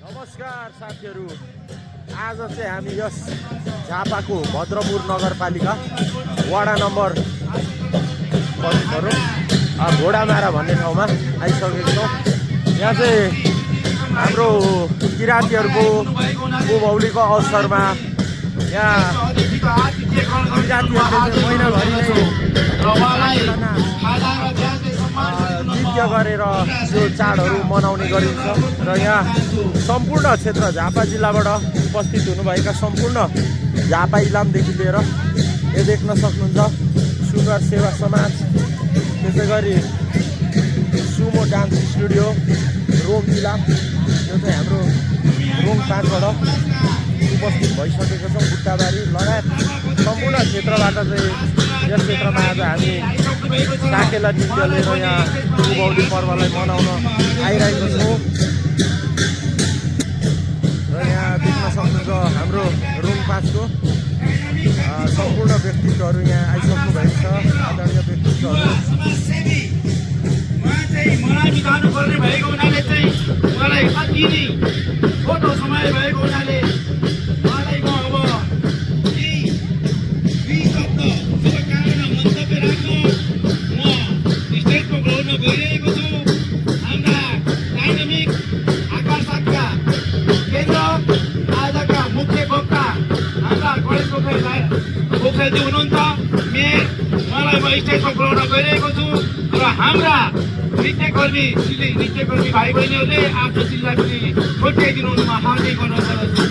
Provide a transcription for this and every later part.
नमस्कार साथीहरू, आज चाहिँ हामी यस झापाको भद्रपुर नगरपालिका वडा नम्बर घोडामारा भन्ने ठाउँमा आइसकेको छौँ। यहाँ चाहिँ हाम्रो किराँतीहरूको भौलिक अवसरमा यहाँ किराँतीहरूले महिनाभरि नृत्य गरेर यो चाडहरू मनाउने गरिन्छ र यहाँ सम्पूर्ण क्षेत्र झापा जिल्लाबाट उपस्थित हुनुभएका सम्पूर्ण झापा इलामदेखि लिएर यो देख्न सक्नुहुन्छ सुगर सेवा समाज, त्यसै गरी Sumo dance studio wrong Ilam, यो चाहिँ हाम्रो रोङ 5 बाट उपस्थित भइसकेको छौँ। बुट्टाबारी लगायत सम्पूर्ण क्षेत्रबाट चाहिँ यस क्षेत्रमा आज हामी साकेला नृत्य लिएर यहाँ उभौली पर्वलाई मनाउन आइरहेको छौँ। र यहाँ देख्न सक्नुहुन्छ हाम्रो रुम 5 को सम्पूर्ण व्यक्तित्वहरू यहाँ आइसक्नु भएको छ। आदरणीय व्यक्तित्वहरू मलाई बिताउनु पर्ने भएको हुनाले चाहिँ मलाई कति नै छोटो समय भएको हुनाले मलाई म अब दुई शब्द शुभकामना मन्तव्य राख्न म स्टेजमा बोल्न गइरहेको छु। हाम्रा डाइनामिक आकर्षकका केन्द्र आजका मुख्य वक्ता हाम्रा गणेश पोखरेलजी हुनुहुन्छ। मलाई म स्टेजमा बोलाउन गइरहेको छु र हाम्रा नृत्यकर्मी भाइ बहिनीहरूले आफ्नो जिल्ला पनि छोट्याइदिनुमा हार्दिक अनुरोध गर्दछु।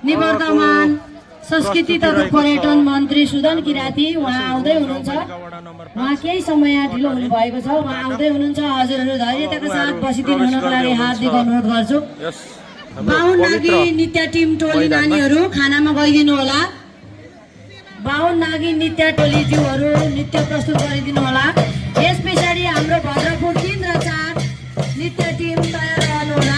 निवर्तमान संस्कृति तथा पर्यटन मन्त्री सुदन किराती उहाँ आउँदै हुनुहुन्छ। उहाँ केही समय ढिलो हुनुभएको छ, उहाँ आउँदै हुनुहुन्छ। हजुरहरू धैर्यताका साथ बसिदिनु हुनको लागि हार्दिक अनुरोध गर्छु। बाहुन नागी नृत्य टिम टोली नानीहरू खानामा गइदिनु होला। बाहुन नागी नृत्य टोलीज्यूहरू नृत्य प्रस्तुत गरिदिनु होला। यस पछाडि हाम्रो भद्रपुर 3 र 4 नृत्य टिम तयार रहनु होला।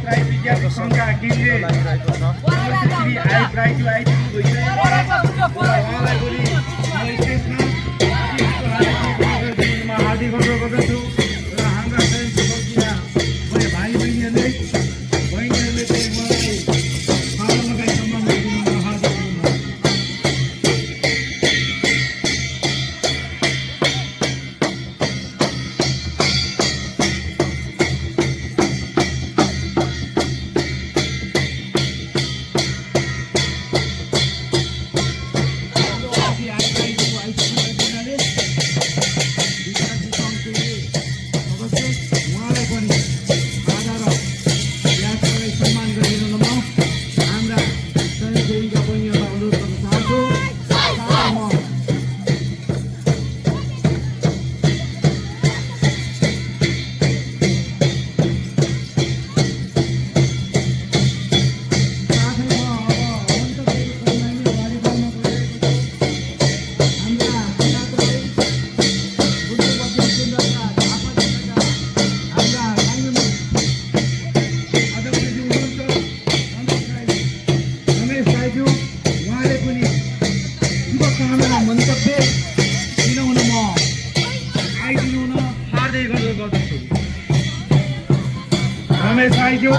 राई विद्यार्थी सङ्घका केन्द्रीय लागिरहेको छ। श्री आइप राईज्यू आइपुग्नु भइसकेको छ। उहाँलाई पनि म स्टेजमा हार्दिक अनुरोध गर्दछु र हाम्रा स्वयंसेवकीय भाइ बहिनीहरूले चाहिँ उहाँलाई पालो लगाई सम्मान गरिदिनु हार्दिक अनुरोध। रमेश राईज्यू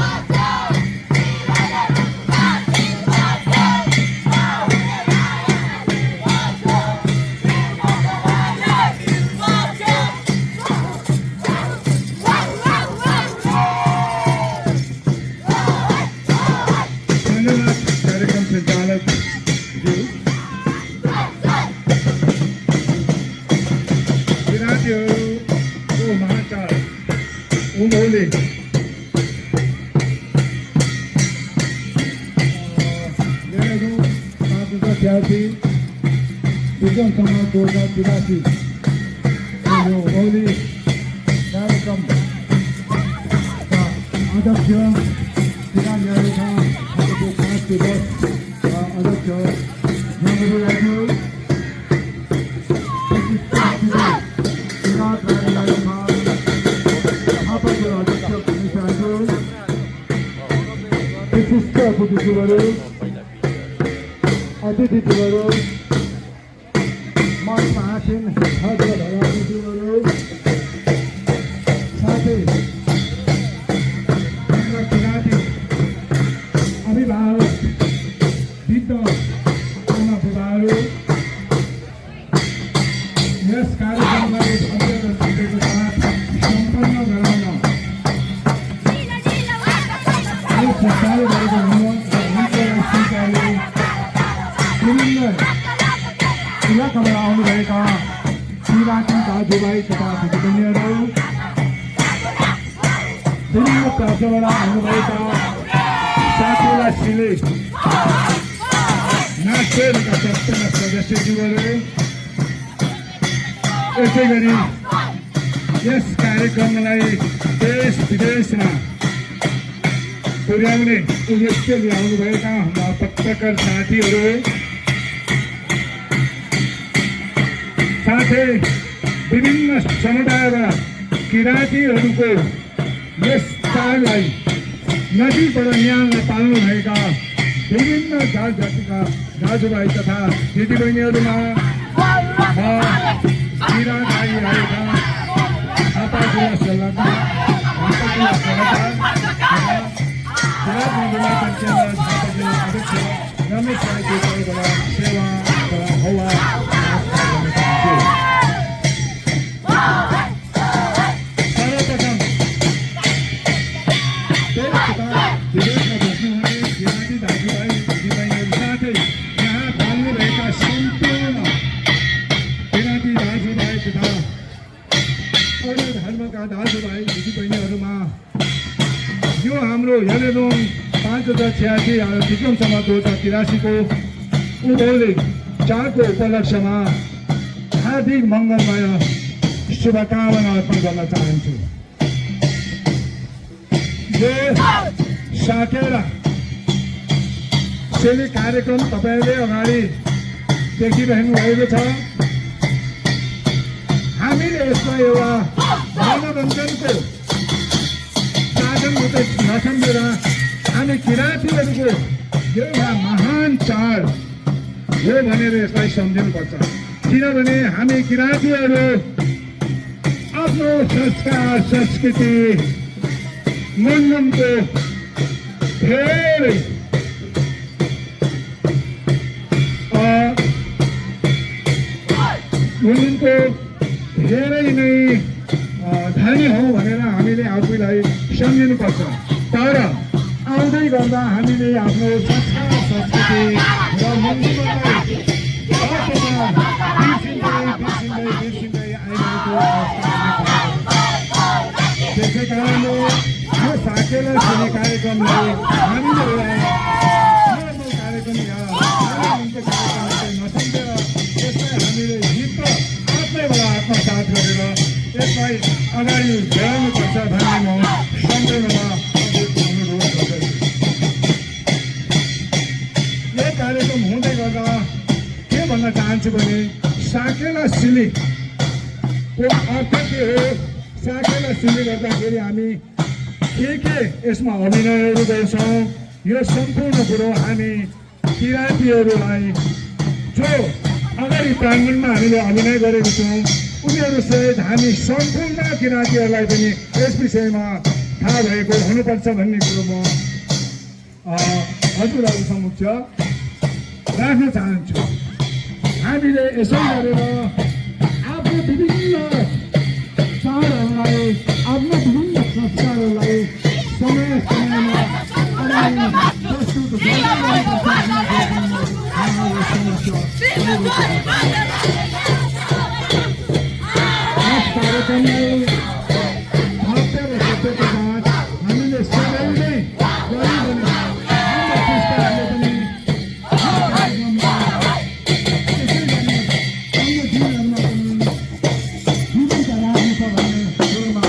कार्यक्रम संचालक विराटीहरूको महाचार उभौली विज्ञान समाज 2083 उभौली कार्यक्रम अध्यक्ष किसान न्यायका पाँच दिवस अध्यक्ष विशिष्ट बुद्धिजीवीहरू अतिथिज्यूहरू मञ्चमा आसीन अतिथिज्यूहरू साथै हाम्रा किराँती अभिभावक वृद्ध आमा बुबाहरू यस कार्यक्रमलाई भव्य साथ सम्पन्न गराउन सरकारले गरेको विभिन्न इलाकाबाट आउनुभएका किराँती दाजुभाइ तथा दिदीबहिनीहरू विभिन्न प्रान्तबाट आउनुभएका साथीलाई नास्टेलका संस्थाका सदस्यज्यूहरू यसै गरी यस कार्यक्रमलाई देश विदेशमा पुर्याउने उद्देश्य ल्याउनुभएका हाम्रा पत्रकार साथीहरू साथै विभिन्न समुदायबाट किराँतीहरूको यस चाडलाई नजिकबाट न्याय पाल्नुभएका विभिन्न जात जातिका दाजुभाइ तथा दिदीबहिनीहरूमा किराँत आइरहेका थापा जिल्ला सल्लाहकार रमेश राईज्यूबाट सेवा हवा सर्वप्रथम देश तथा विदेशमा बस्नुहुने किराँती दाजुभाइ दिदीबहिनीहरू साथै यहाँ पाल्नुभएका सम्पूर्ण किराँती दाजुभाइ तथा अरू धर्मका दाजुभाइ दिदीबहिनीहरूमा यो हाम्रो हेलेदोङ 5,086 विक्रम सम्वत 2083 को उभौली चाडको उपलक्ष्यमा हार्दिक मङ्गलमय शुभकामना अर्पण गर्न चाहन्छु। यो सकेर सेली कार्यक्रम तपाईँले अगाडि देखिरहनु भएको छ। हामीले यसमा एउटा मनोरञ्जनको साधन मात्रै नसम्झेर हामी किराँतीहरूको एउटा महान चाड हो भनेर यसलाई सम्झिनुपर्छ। किनभने हामी किराँतीहरू आफ्नो संस्कार संस्कृति मनमनको धेरै मनमनको धेरै नै धनी हौ भनेर हामीले आफूलाई सम्झिनुपर्छ। तर आउँदै गर्दा हामीले आफ्नो संस्कार संस्कृति र मनमलाई बिर्सिँदै आइरहेको त्यसै कारणले यो साकेला सुने कार्यक्रमलाई हामीले कार्यक्रम नसम्झेर यसलाई हामीले हित आफ्नैबाट आत्मसात गरेर यसलाई अगाडि बढाउनुपर्छ भन्ने म सम्पूर्णमा अनुरोध गर्दछु। यो कार्यक्रम हुँदै गर्दा के भन्न चाहन्छु भने साकेला सिलीको अर्थ के हो, साकेला सिली गर्दाखेरि हामी के यसमा अभिनयहरू गर्छौँ, यो सम्पूर्ण कुरो हामी किराँतीहरूलाई जो अगाडि प्राङ्गणमा हामीले अभिनय गरेको छौँ उनीहरूसहित हामी सम्पूर्ण किराँतीहरूलाई पनि यस विषयमा थाहा भएको हुनुपर्छ भन्ने कुरो म हजुरहरू समक्ष राख्न चाहन्छु। हामीले यसै गरेर आफ्नो विभिन्न चाडहरूलाई आफ्नो विभिन्न संस्कारहरूलाई समय समयमा अगाडि प्रस्तुत कार्यक्रमलाई भव्य र सत्यको साथ हामीले सबै नै गऱ्यौँ भने हाम्रो संस्थाहरूले पनि कार्यक्रममा त्यसै गरी अन्य दिनहरूमा पनि जीवन्त राख्नेछ भन्ने कुरोमा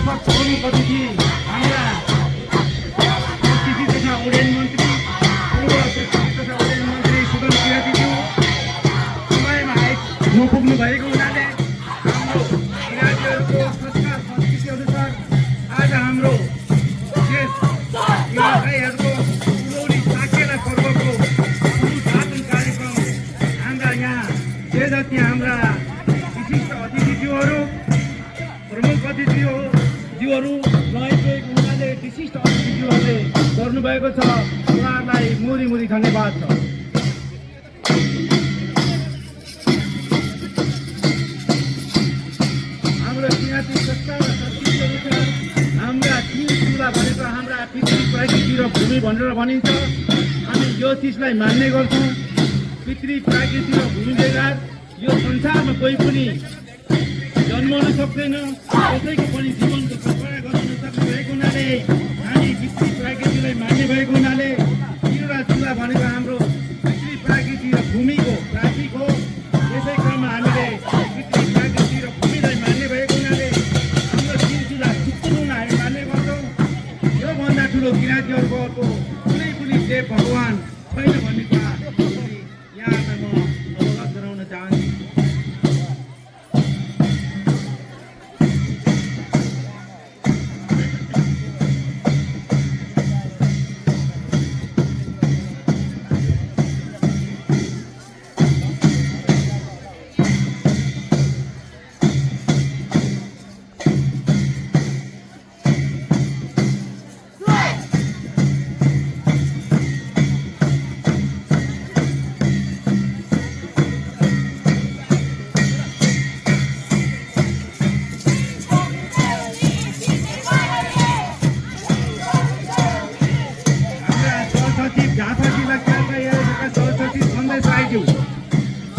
प्रमुख अतिथि हाम्रा संस्कृति तथा उड्डयन मन्त्री पूर्व संस्कृति तथा उड्डयन मन्त्री सुदन किरातीज्यू समयमा नपुग्नु भएको हुनाले हाम्रो किरातीहरूको संस्कार संस्कृति अनुसार आज हाम्रो देश व्यवसायीहरूको उलौली साकेला पर्वको उद्घाटन कार्यक्रम हाम्रा यहाँ जे जति हाम्रा विशिष्ट अतिथिज्यूहरू प्रमुख अतिथिज्यूहरू रहेको हुनाले विशिष्ट अतिथिज्यूहरूले गर्नुभएको छ। उहाँहरूलाई मुरी मुरी धन्यवाद छ। हाम्रो किराँती संस्कार र संस्कृति अनुसार हाम्रा तीन चुला भनेको हाम्रा पृथ्वी प्रकृति र भूमि भनेर भनिन्छ। हामी यो चिजलाई मान्ने गर्छौँ। पृथ्वी प्रकृति र भूमि बेगर यो संसारमा कोही पनि जन्माउन सक्दैन, कसैको पनि जीवनको कल्पना गर्न नसक्ने भएको हुनाले हामी पृथ्वी प्रकृतिलाई मान्ने भएको हुनाले तिनवटा चुला भनेको हाम्रो पृथ्वी प्रकृति र भूमिको प्रतीक हो। यसै क्रममा हामीले पृथ्वी प्रकृति र भूमिलाई मान्ने भएको हुनाले हाम्रो तीन चुला सुत्तुन हामी मान्ने गर्छौँ। योभन्दा ठुलो किराँतीहरूको अर्को कुनै पनि देव भगवान छैन भन्ने कुरा यहाँलाई म अवगत गराउन चाहन्छु।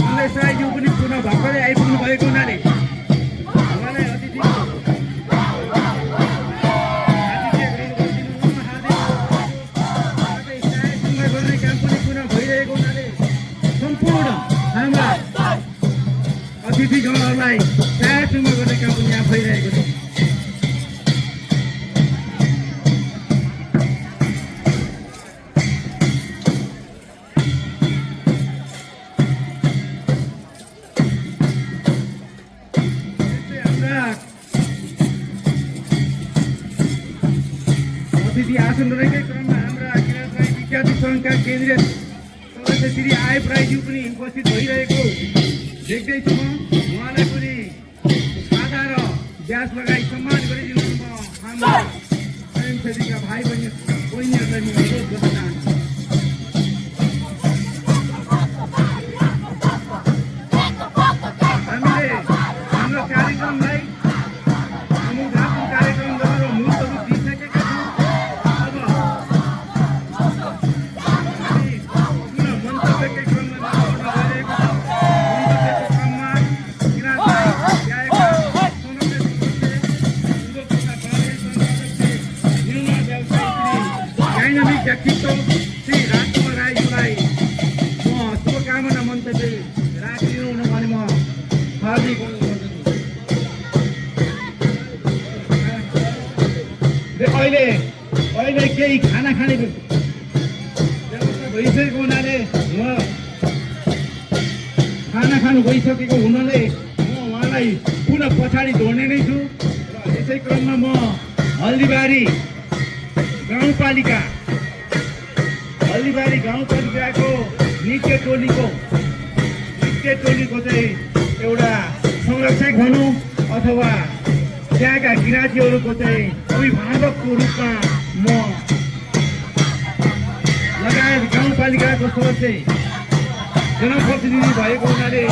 सन्देश राईज्यू पनि पुनः भर्खरै आइपुग्नु भएको हुनाले उहाँलाई अतिथि गर्ने काम पनि पुनः भइरहेको हुनाले सम्पूर्ण हाम्रा अतिथिगणहरूलाई छायाचुम्बा गर्ने काम पनि यहाँ भइरहेको छ। अतिथि आसन रहेकै क्रममा हाम्रा किराँती विद्यार्थी सङ्घका केन्द्रीय सदस्य श्री आइप राईज्यू पनि उपस्थित भइरहेको देख्दैछु म। उहाँलाई पनि आधा र ब्याज लगाई सम्मान गरिदिनु म हाम्रा स्वयंसेवीका भाइ बहिनीहरूलाई म अनुरोध गर्न चाहन्छु। हामीले हाम्रो कार्यक्रमलाई उद्घाटन कार्यक्रमद्वारा मूर्त रूप दिइसकेका छौँ। डाइनामिक व्यक्तित्व श्री राजकुमार राईज्यूलाई म शुभकामना मन्तव्य राखिदिनु भने म हार्दिक अनुरोध गर्दछु। अहिले केही खाना खाने व्यवस्था भइसकेको हुनाले म खाना खानु गइसकेको हुनाले म उहाँलाई पुनः पछाडि जोड्ने नै छु। र यसै क्रममा म हल्दीबारी गाउँपालिकाको नृत्य टोलीको चाहिँ एउटा संरक्षक भनौँ अथवा त्यहाँका किराँतीहरूको चाहिँ अभिभावकको रूपमा म लगायत गाउँपालिकाको सदस्य जनप्रतिनिधि भएको हुनाले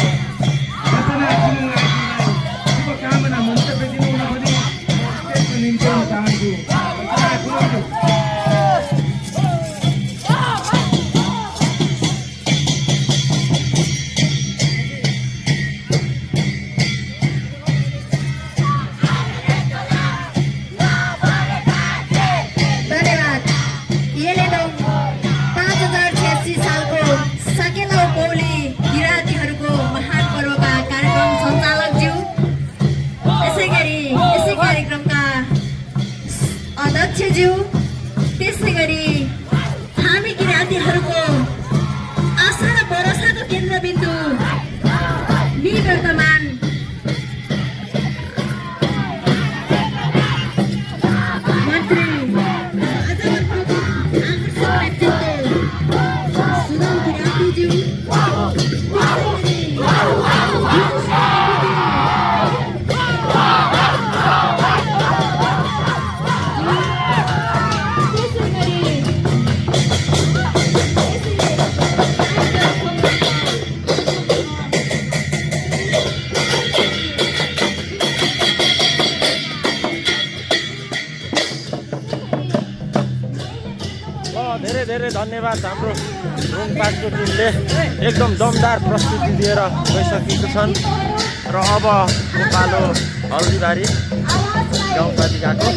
शुभकामना मन्तव्य दिनु भने त्यसको निम्ति चाहन्छु। सालको सकेला पौली किराँतीहरूको धन्यवाद हाम्रो रुङपाटको टिमले एकदम दमदार प्रस्तुति दिएर गइसकेको छन् र अब पालो हल्दीबारी गाउँपालिकाको